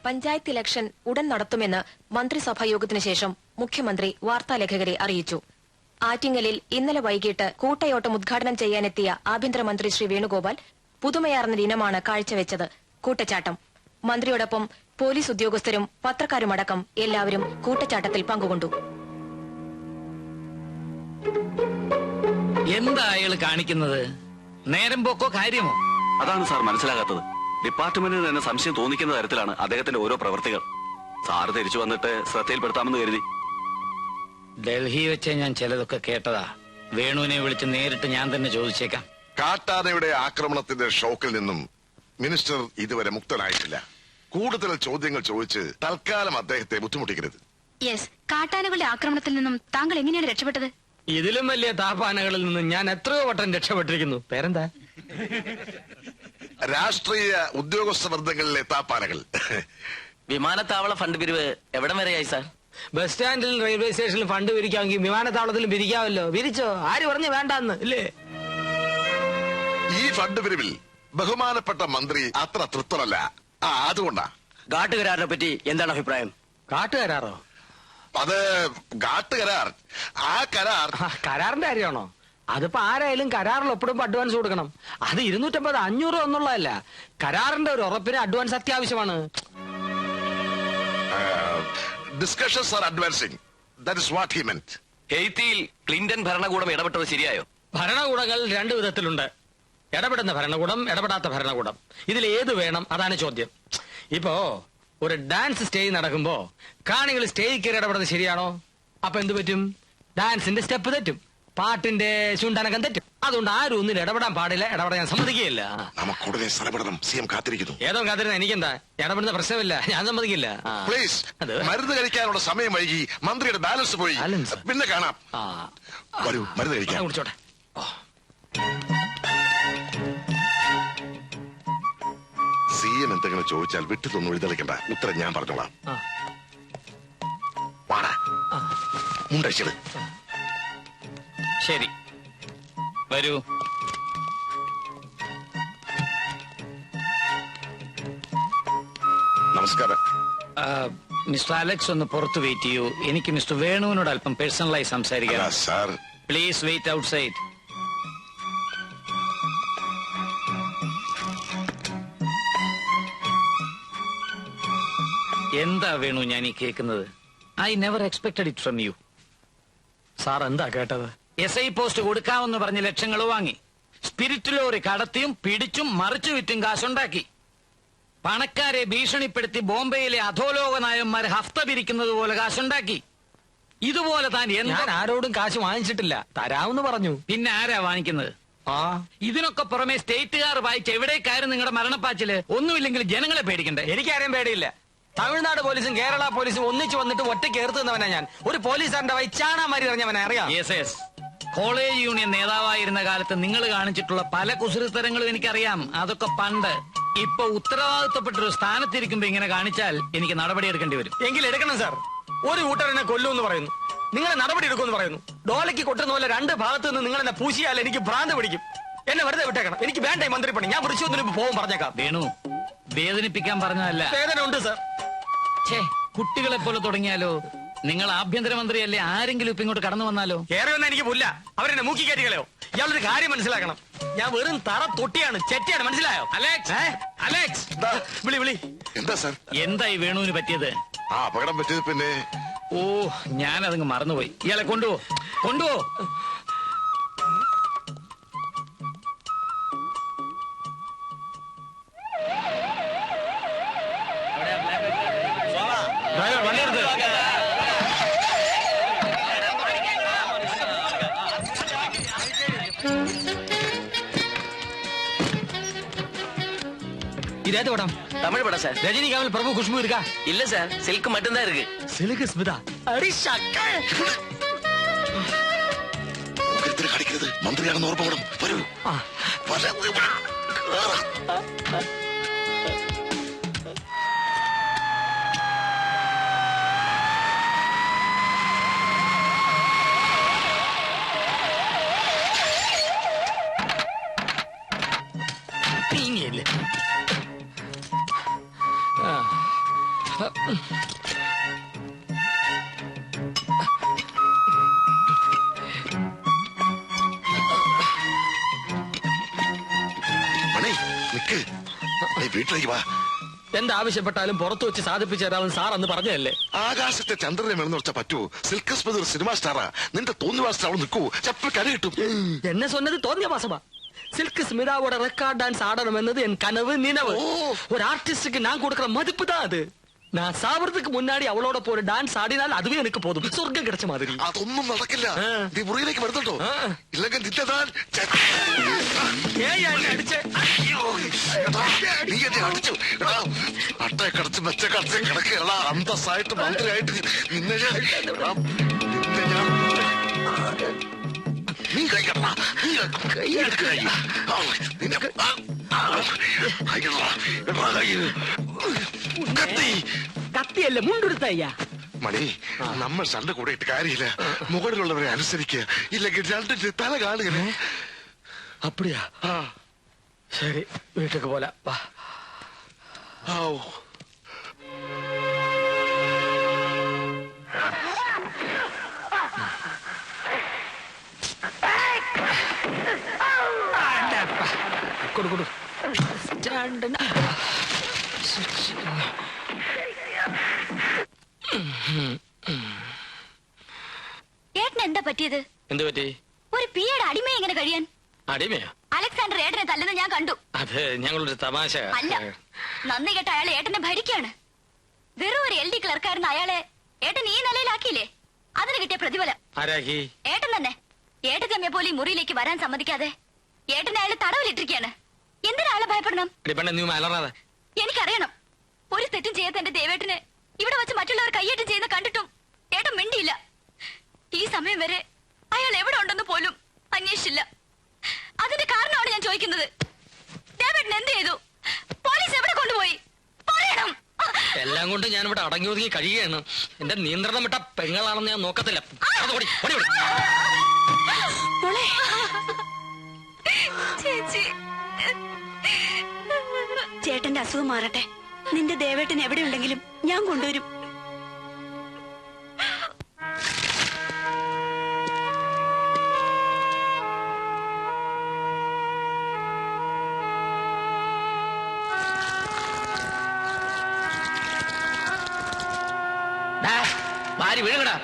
Panchayat election ഉടൻ നടത്തുമെന്ന് മന്ത്രിസഭായോഗത്തിനു ശേഷം മുഖ്യമന്ത്രി വാർത്താലേഖകരെ അറിയിച്ചു. ആറ്റിങ്ങലിൽ ഇന്നലെ വൈകിട്ട് കൂട്ടയോട്ടം ഉദ്ഘാടനം ചെയ്യാനെത്തിയ ആഭ്യന്തരമന്ത്രി ശ്രീ വേണുഗോപാൽ പുതുമയാർന്ന ദിനമാണ് കാഴ്ചവെച്ചത്. കൂട്ടച്ചാട്ടം. മന്ത്രിയോടൊപ്പം പോലീസ് ഉദ്യോഗസ്ഥരും പത്രക്കാരുമടക്കം എല്ലാവരും കൂട്ടച്ചാട്ടത്തിൽ പങ്കുകൊണ്ടു. എന്താ അയാൾ കാണിക്കുന്നത്? നേരം പോക്കോ കാര്യമോ? അതാണ് സാർ മനസ്സിലാകാത്തത്. ഡിപ്പാർട്ട്മെന്റിന് തന്നെ സംശയം തോന്നിക്കുന്ന തരത്തിലാണ് അദ്ദേഹത്തിന്റെ ഓരോ പ്രവൃത്തികൾ. സാറ് തിരിച്ചു വന്നിട്ട് ശ്രദ്ധയിൽപ്പെടുത്താമെന്ന് കരുതി. ഡൽഹി വെച്ച് ഞാൻ ചിലതൊക്കെ കേട്ടതാ. വേണുവിനെ വിളിച്ച് നേരിട്ട് ഞാൻ തന്നെ ചോദിച്ചേക്കാം. കാട്ടാനയുടെ ആക്രമണത്തിന്റെ ഷോക്കിൽ നിന്നും മിനിസ്റ്റർ ഇതുവരെ മുക്തനായിട്ടില്ല. കൂടുതൽ ചോദ്യങ്ങൾ ചോദിച്ച് തൽക്കാലം അദ്ദേഹത്തെ ബുദ്ധിമുട്ടിക്കരുത്. യെസ്, കാട്ടാനകളുടെ ആക്രമണത്തിൽ നിന്നും താങ്കൾ എങ്ങനെയാണ് രക്ഷപ്പെട്ടത്? ഇതിലും വലിയ താപാനകളിൽ നിന്നും ഞാൻ എത്രയോ വട്ടം രക്ഷപ്പെട്ടിരിക്കുന്നു. പേരെന്താ? രാഷ്ട്രീയ ഉദ്യോഗസ്ഥ വൃന്ദങ്ങളിലെ താപ്പാനകൾ. വിമാനത്താവള ഫണ്ട് പിരിവ് എവിടം വരെയായി സാർ? ബസ് സ്റ്റാൻഡിൽ റെയിൽവേ സ്റ്റേഷനിൽ ഫണ്ട് പിരിക്കാമെങ്കിൽ വിമാനത്താവളത്തിലും പിരിക്കാമല്ലോ. പിരിച്ചോ? ആര് പറഞ്ഞു വേണ്ടെന്ന്? ഇല്ലേ? ഈ ഫണ്ട് പിരിവിൽ ബഹുമാനപ്പെട്ട മന്ത്രി അത്ര തൃപ്തനല്ല. അതുകൊണ്ടാ. ഘാട്ടുകരാറിനെ പറ്റി എന്താണ് അഭിപ്രായം? കാട്ടുകരാറോ? അത് ഘാട്ട് കരാർ. ആ കരാർ കരാറിന്റെ കാര്യമാണോ? അതിപ്പോ ആരായാലും കരാറിൽ ഒപ്പിടുമ്പോ അഡ്വാൻസ് കൊടുക്കണം. അത് 250, 500 എന്നുള്ളതല്ല. കരാറിന്റെ ഒരു ഉറപ്പിന് അഡ്വാൻസ് അത്യാവശ്യമാണ്. Discussions are advancing. That is what he meant. ഹെയ്ത്തിയിൽ ക്ലിന്റൺ ഭരണകൂടം ഇടപെട്ടത് ശരിയായോ? ഭരണകൂടങ്ങൾ 2 വിധത്തിലുണ്ട്. ഇടപെടുന്ന ഭരണകൂടം, ഇടപെടാത്ത ഭരണകൂടം. ഇതിൽ ഏത് വേണം? അതാണ് ചോദ്യം. ഇപ്പോ ഒരു ഡാൻസ് സ്റ്റേജ് നടക്കുമ്പോ കാണികൾ സ്റ്റേജ് കയറി ഇടപെടുന്നത് ശരിയാണോ? അപ്പൊ എന്ത് പറ്റും? ഡാൻസിന്റെ സ്റ്റെപ്പ് തെറ്റും, പാട്ടിന്റെ ചുണ്ടനകം തെറ്റും. അതുകൊണ്ട് ആരും ഒന്നിൽ ഇടപെടാൻ പാടില്ല. ഇടപെടാൻ ഞാൻ സമ്മതിക്കുകയില്ല. നമുക്കുടനെ സ്ഥലപ്പെടണം. സിഎം കാത്തിരിക്കുന്നു. ഏതോ കാത്തിരുന്ന എനിക്കെന്താ? ഇടപെടുന്ന പ്രശ്നമില്ല, ഞാൻ സമ്മതിക്കില്ല. പ്ലീസ്. മരുന്ന് കഴിക്കാനുള്ള സമയം വൈകി. മന്ത്രിയുടെ ബാലൻസ് പോയി. പിന്നെ കാണാം. വരൂ, മരുന്ന് കഴിക്കാം. കുടിച്ചോട്ടെ. സിഎം എന്തെങ്കിലും ചോദിച്ചാൽ വിട്ടുതൊന്നും എഴുതളിക്കണ്ട. ഉത്തരം ഞാൻ പറഞ്ഞോളാം. വാടാ, മുണ്ടഴിച്ചത്. ശരി, വരൂ. നമസ്കാരം. മിസ്റ്റർ അലക്സ് ഒന്ന് പുറത്ത് വെയിറ്റ് ചെയ്യൂ. എനിക്ക് മിസ്റ്റർ വേണുവിനോട് അല്പം പേഴ്സണലായി സംസാരിക്കാം. Sir, please wait outside. എന്താ വേണു ഞാൻ ഈ കേൾക്കുന്നത്? I never expected it from you. Sir എന്താ കേട്ടത്? SI പോസ്റ്റ് കൊടുക്കാമെന്ന് പറഞ്ഞ് ലക്ഷങ്ങൾ വാങ്ങി. സ്പിരിറ്റ് ലോറി കടത്തിയും പിടിച്ചും മറിച്ചു വിറ്റും കാശുണ്ടാക്കി. പണക്കാരെ ഭീഷണിപ്പെടുത്തി ബോംബെയിലെ അധോലോക നായന്മാർ ഹഫ്ത പിരിക്കുന്നത് പോലെ കാശുണ്ടാക്കി. ഇതുപോലെ താൻ ഞാൻ ആരോടും കാശ് വാങ്ങിച്ചിട്ടില്ല. തരാമെന്ന് പറഞ്ഞു. പിന്നെ ആരാ വാങ്ങിക്കുന്നത്? ഇതിനൊക്കെ പുറമെ സ്റ്റേറ്റുകാർ വായിച്ച് എവിടേക്കായിരുന്നു നിങ്ങളുടെ മരണപ്പാച്ചില്? ഒന്നുമില്ലെങ്കിൽ ജനങ്ങളെ പേടിക്കണ്ടേ? എനിക്കാരെയും പേടിയില്ല. തമിഴ്നാട് പോലീസും കേരള പോലീസും ഒന്നിച്ചു വന്നിട്ട് ഒറ്റ കേർത്ത് നിന്നവനാ ഞാൻ. ഒരു പോലീസുകാരന്റെ വഴി ചാണാമാരി അറിഞ്ഞവനെ അറിയാം. കോളേജ് യൂണിയൻ നേതാവായിരുന്ന കാലത്ത് നിങ്ങൾ കാണിച്ചിട്ടുള്ള പല കുസൃത്തരങ്ങളും എനിക്കറിയാം. അതൊക്കെ പണ്ട്. ഇപ്പൊ ഉത്തരവാദിത്തപ്പെട്ടൊരു സ്ഥാനത്തിരിക്കുമ്പോ ഇങ്ങനെ കാണിച്ചാൽ എനിക്ക് നടപടി എടുക്കേണ്ടി വരും. എങ്കിൽ എടുക്കണം സാർ. ഒരു കൂട്ടരെന്നെ കൊല്ലുമെന്ന് പറയുന്നു, നിങ്ങളെ നടപടി എടുക്കുമെന്ന് പറയുന്നു. ഡോലയ്ക്ക് കൊട്ടുന്ന പോലെ 2 ഭാഗത്ത് നിന്ന് നിങ്ങൾ എന്നെ പൂശിയാൽ എനിക്ക് ഭ്രാന്ത് പിടിക്കും. എന്നെ വെറുതെ വിട്ടേക്കണം. എനിക്ക് വേണ്ട മന്ത്രിപ്പണി. ഞാൻ വൃശ്ചികത്തിന് പോകും പറഞ്ഞേക്കാം. വേണു, വേദനിപ്പിക്കാൻ പറഞ്ഞതല്ല. വേദന ഉണ്ട് സാർ. കുട്ടികളെ പോലെ തുടങ്ങിയാലോ? നിങ്ങൾ ആഭ്യന്തരമന്ത്രിയല്ലേ? ആരെങ്കിലും ഇപ്പൊ ഇങ്ങോട്ട് കടന്നു വന്നാലോ? കയറി വന്നാൽ എനിക്ക് പുല്ല. അവരെന്നെ മൂക്കി കയറ്റികളയോ? ഇയാളൊരു കാര്യം മനസ്സിലാക്കണം. ഞാൻ വെറും തറ തൊട്ടിയാണ്, ചെറ്റിയാണ്. മനസ്സിലായോ? അലക്സ്, അലക്സ്, വിളി വിളി. എന്താ സാർ? എന്തായി വേണുവിന് പറ്റിയത്? അപകടം പറ്റിയത് പിന്നെ ഞാനതങ്ങ് മറന്നുപോയി. ഇയാളെ കൊണ്ടുപോ, കൊണ്ടുപോ. இதே படம் தமிழ் படம் சார். ரஜினிகாவில் பிரபு குஷ்பு இருக்கா? இல்ல சார், சில்க் மட்டும்தான் இருக்கு. சில்க் ஸ்மிதா அடி ஷக்கா. കളിക്കരുത്. മന്ത്രിയാണെന്ന് ഓർമ്മ വേണം. വരൂ. മണി നിക്ക്, നീ വീട്ടിലേക്ക് വാ. എന്താവശ്യപ്പെട്ടാലും പുറത്തു വെച്ച് സാധിപ്പിച്ചു തരാമെന്ന് സാർ അന്ന് പറഞ്ഞതല്ലേ? ആകാശത്തെ ചന്ദ്രനെ വേണമെന്ന് വെച്ചാൽ പറ്റുമോ? സിൽക്കസ് ഒരു സിനിമ സ്റ്റാറാ. നിന്റെ തോന്നിവാസത്തിൽ അവിടെ നിൽക്കൂ, ചപ്പൽ കര കിട്ടും. എന്നെ சொன்னது തോന്നിയ മാസമാ. சில்க் ஸ்மிதாவோட ரெக்கார்ட் டான்ஸ் ஆடணும் என்னது என் கனவு நினைவு. ஒரு ஆர்டிஸ்டுக்கு நான் கொடுக்கிற மதிப்பு தான் அது. நான் சாவறதுக்கு முன்னாடி அவளோட போற டான்ஸ் ஆடினால் அதுவே எனக்கு போதும், சொர்க்கம் கிடைச்ச மாதிரி. അതൊന്നും നടക്കില്ല. നീ മുറിയിലേക്ക് വരുന്നുണ്ടോ? ഇല്ലെങ്കിൽ നിന്റെ താൻ അടിച്ചേ. നീ എന്നെ അടിച്ചു. അട്ടയെ കടച്ച് മെച്ച കടച്ച് കിടക്കുകയല്ല. അന്തസ്സായിട്ട് മന്ത്രിയായിട്ട് നിന്നെ ഞാൻ നീ കൈ കട, നീ എടുക്ക കൈ. കത്തി കത്തിയല്ല, മുണ്ടെടുത്തയ്യ. മണി, നമ്മൾ സണ്ട കൂടെ ഇട്ട് കാര്യമില്ല. മുകളിലുള്ളവരെ അനുസരിക്കുക, ഇല്ലെങ്കിൽ രണ്ടിന്റെ തല കാണുക. അപ്പടിയാ? ശരി, വീട്ടിലേക്ക് പോലെ. കൊടു കൊടു സ്റ്റാൻഡ്. ഏട്ടന് എന്താ പറ്റിയത്? എന്ത് പറ്റി? ഒരു പിയുടെ അടിമയെ എങ്ങനെ കഴിയാൻ? അടിമയോ? അലക്സാണ്ടർ ഏട്ടനെ തല്ലുന്നത് ഞാൻ കണ്ടു. അത് ഞങ്ങളൊരു തമാശ. അല്ല, നന്ദി കേട്ട അയാൾ ഏട്ടനെ ഭരിക്കാണ്. വെറും ഒരു LD ക്ലർക്കായിരുന്ന അയാളെ ഏട്ടൻ ഈ നിലയിലാക്കിയില്ലേ? അതിന് കിട്ടിയ പ്രതിഫലം ആരാക്കി? ഏട്ടൻ തന്നെ. ഏട്ടത്തമ്മയെ പോലെ ഈ മുറിയിലേക്ക് വരാൻ സമ്മതിക്കാതെ ഏട്ടൻ അയാളെ തടവിലിട്ടിരിക്കുകയാണ്. എന്തിനാ അയാളെ ഭയപ്പെടണം? നീ അലറാതെ. എനിക്കറിയണം. ഒരു തെറ്റും ചെയ്യാത്ത എന്റെ ദേവേട്ടന് ഇവിടെ വെച്ച് മറ്റുള്ളവർ കയ്യേറ്റം ചെയ്യുന്ന കണ്ടിട്ടും ഏട്ടൻ മിണ്ടിയില്ല. ഈ സമയം വരെ അയാൾ എവിടെ ഉണ്ടെന്ന് പോലും അന്വേഷിച്ചില്ല. അതിന്റെ കാരണമാണ് ഞാൻ ചോദിക്കുന്നത്. ദേവേട്ടൻ എന്ത് ചെയ്തു? പോലീസ് എവിടെ കൊണ്ടുപോയി? പറയണം. എല്ലാം കൊണ്ട് ഞാൻ ഇവിടെ അടങ്ങി ഒതുങ്ങി കഴിയുകയാണ്. എന്റെ നിയന്ത്രണം വിട്ട പെങ്ങളാണെന്ന് ഞാൻ നോക്കത്തില്ല. ചേച്ചി, ചേട്ടന്റെ അസുഖം മാറട്ടെ. നിന്റെ ദേവേട്ടൻ എവിടെ ഉണ്ടെങ്കിലും ഞാൻ കൊണ്ടുവരും. ഭാര്യ വീഴടാ.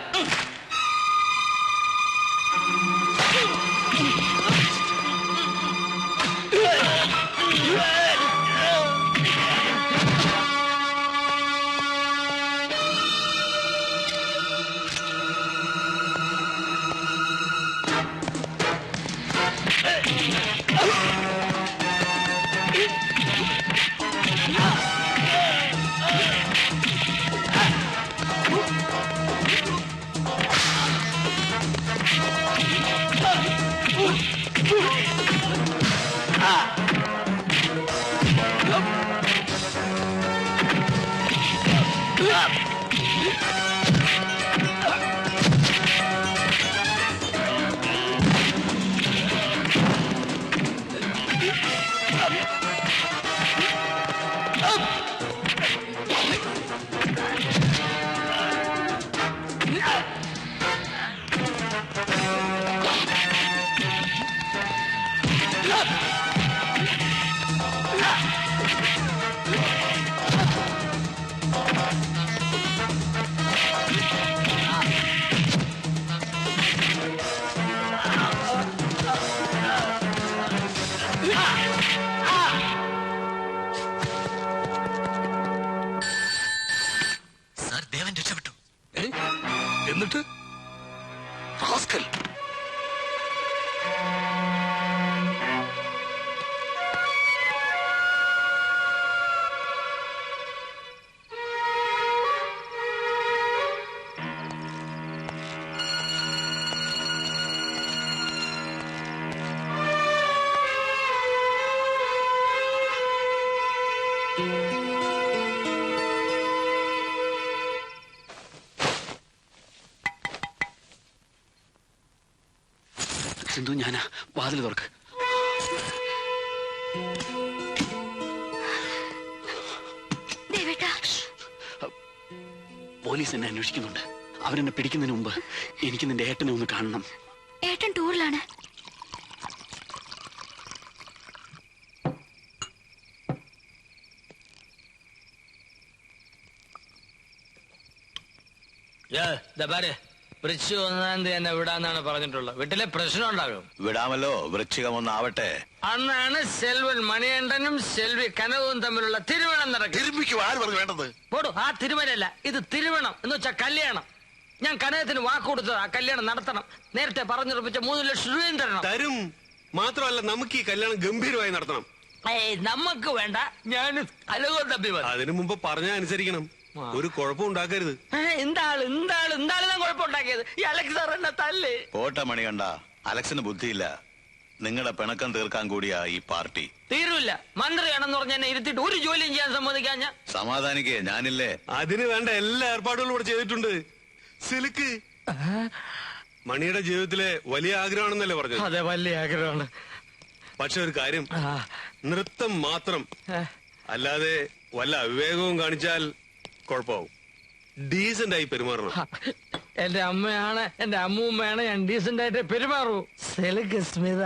എന്നിട്ട് റാസ്കൽ സിന്ധു, ഞാനാ. വാതിൽ തുറക്ക്. ദേവേട്ടാ, പോലീസ് എന്നെ അന്വേഷിക്കുന്നുണ്ട്. അവരെന്നെ പിടിക്കുന്നതിന് മുമ്പ് എനിക്ക് നിന്റെ ഏട്ടനെ ഒന്ന് കാണണം. ഏട്ടൻ ടൂറിലാണ്. വൃശ്ചികം 1-ാം തീയതി എന്നെ വിടാന്നാണ് പറഞ്ഞിട്ടുള്ളത്. വീട്ടിലെ പ്രശ്നം ഉണ്ടാകും. വിടാമല്ലോ, വൃശ്ചികം 1 ആവട്ടെ. അന്നാണ് സെൽവൻ മണികണ്ഠനും സെൽവി കനകവും തമ്മിലുള്ള തിരുമണം നടക്കും. തിരുമ്മിക്കും ആര് പറഞ്ഞു വേണ്ടത്? പോടൂ, ആ തിരുമലല്ല, ഇത് തിരുമണം എന്ന് വെച്ചാൽ കല്യാണം. ഞാൻ കനകത്തിന് വാക്ക് കൊടുത്തത് ആ കല്യാണം നടത്തണം. നേരത്തെ പറഞ്ഞുറപ്പിച്ച 3 ലക്ഷം രൂപയും തരണം. തരും. മാത്രമല്ല, നമുക്ക് ഈ കല്യാണം ഗംഭീരമായി നടത്തണം. നമുക്ക് വേണ്ട, ഞാൻ കനകവും തമ്പി മതി. അതിനു മുമ്പ് പറഞ്ഞാൽ അനുസരിക്കണം. ഒരു കുഴപ്പം ഉണ്ടാക്കരുത്. എന്താണ് കുഴപ്പമുണ്ടാക്കിയത്? ഈ അലക്സ് സാർ എന്നെ തല്ലേ. പോട്ടെ മണികണ്ഠ, അലക്സിന് ബുദ്ധിയില്ല. നിങ്ങളുടെ പിണക്കം തീർക്കാൻ കൂടിയാ ഈ പാർട്ടി. തീരൂല്ല. മന്ത്രിയാണെന്ന് പറഞ്ഞ എന്നെ ഇരുത്തിട്ട് ഒരു ജോലിയും ചെയ്യാൻ സമ്മതിക്കാൻ ഞാൻ. സമാധാനിക്കേ, ഞാനില്ലേ. അതിന് വേണ്ട എല്ലാ ഏർപ്പാടുകളും ഇവിടെ ചെയ്തിട്ടുണ്ട്. സിലുക്ക് മണിയുടെ ജീവിതത്തിലെ വലിയ ആഗ്രഹമാണെന്നല്ലേ പറഞ്ഞത്? അതെ, വലിയ ആഗ്രഹമാണ്. പക്ഷെ ഒരു കാര്യം, നൃത്തം മാത്രം. അല്ലാതെ വല്ല അവിവേകവും കാണിച്ചാൽ കുഴപ്പമാവും. ഡീസന്റ് ആയി പെരുമാറണം. എന്റെ അമ്മയാണ്, എന്റെ അമ്മൂമ്മയാണ്, ഞാൻ ഡീസന്റ് ആയിട്ട് പെരുമാറൂ. സ്മിത